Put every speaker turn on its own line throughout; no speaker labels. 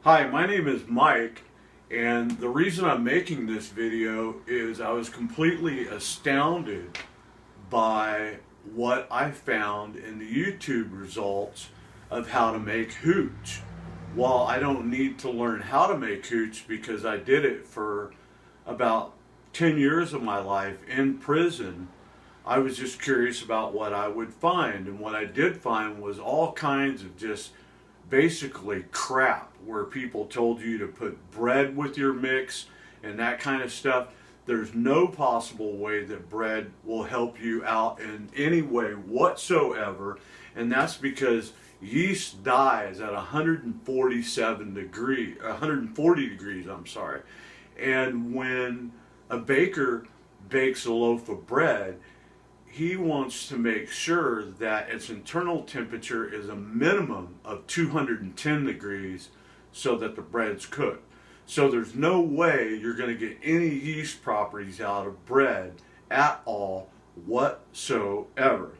Hi, my name is Mike, and the reason I'm making this video is I was completely astounded by what I found in the YouTube results of how to make hooch. While I don't need to learn how to make hooch because I did it for about 10 years of my life in prison, I was just curious about what I would find. And what I did find was all kinds of just basically crap where people told you to put bread with your mix and that kind of stuff. There's no possible way that bread will help you out in any way whatsoever, and that's because yeast dies at 140 degrees, and when a baker bakes a loaf of bread, he wants to make sure that its internal temperature is a minimum of 210 degrees so that the bread's cooked. So there's no way you're going to get any yeast properties out of bread at all whatsoever.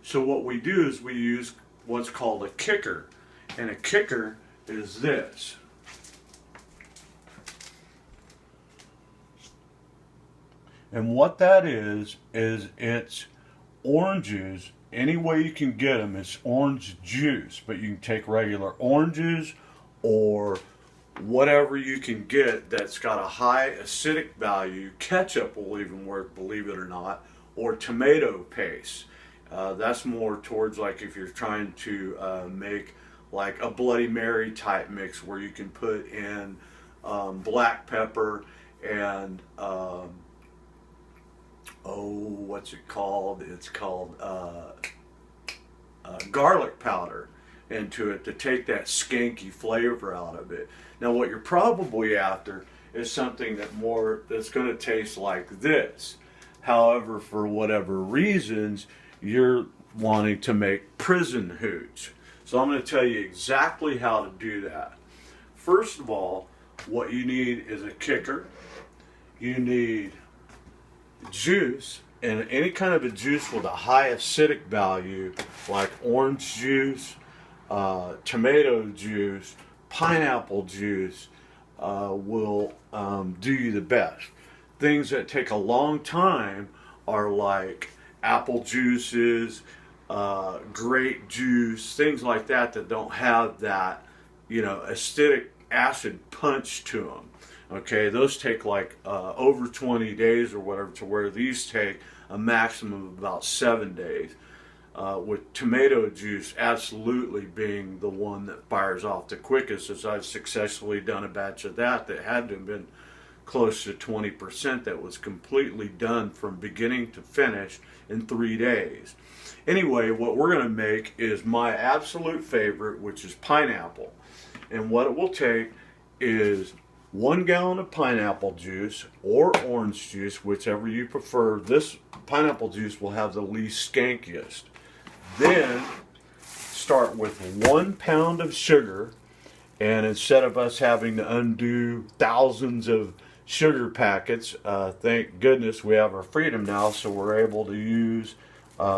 So what we do is we use what's called a kicker. And a kicker is this. And what that is it's oranges, any way you can get them. It's orange juice, but you can take regular oranges or whatever you can get that's got a high acidic value. Ketchup will even work, believe it or not, or tomato paste. That's more towards like if you're trying to make like a Bloody Mary type mix where you can put in black pepper and what's it called? It's called garlic powder into it to take that skanky flavor out of it. Now, what you're probably after is something that's going to taste like this. However, for whatever reasons, you're wanting to make prison hooch. So I'm going to tell you exactly how to do that. First of all, what you need is a kicker. You need juice, and any kind of a juice with a high acidic value like orange juice, tomato juice, pineapple juice will do you the best. Things that take a long time are like apple juices, grape juice, things like that don't have that, acidic acid punch to them. Okay, those take like over 20 days or whatever, to where these take a maximum of about 7 days. With tomato juice absolutely being the one that fires off the quickest, as I've successfully done a batch of that had to have been close to 20% that was completely done from beginning to finish in 3 days. Anyway, what we're going to make is my absolute favorite, which is pineapple. And what it will take is 1 gallon of pineapple juice or orange juice, whichever you prefer. This pineapple juice will have the least skankiest. Then start with 1 pound of sugar, and instead of us having to undo thousands of sugar packets, thank goodness we have our freedom now, so we're able to use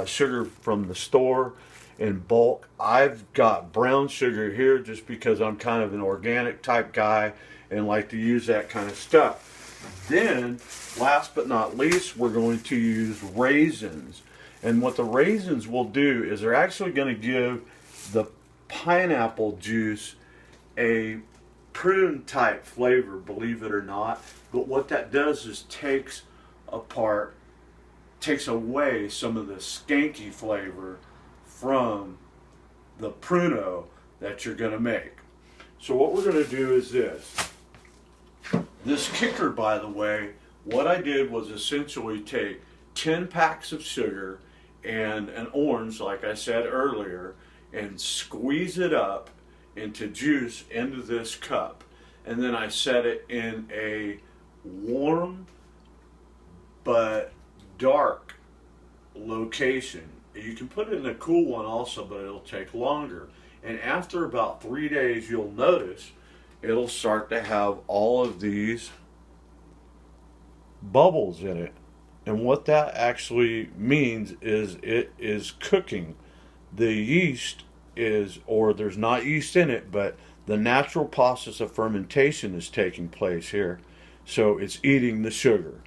sugar from the store in bulk. I've got brown sugar here just because I'm kind of an organic type guy and like to use that kind of stuff. Then, last but not least, we're going to use raisins. And what the raisins will do is they're actually going to give the pineapple juice a prune type flavor, believe it or not. But what that does is takes away some of the skanky flavor from the pruno that you're going to make. So what we're going to do is this. This kicker, by the way, what I did was essentially take 10 packs of sugar and an orange, like I said earlier, and squeeze it up into juice into this cup. And then I set it in a warm but dark location. You can put it in a cool one also, but it'll take longer. And after about 3 days, you'll notice it'll start to have all of these bubbles in it. And what that actually means is it is cooking. The yeast is, or there's not yeast in it, but The natural process of fermentation is taking place here. So it's eating the sugar.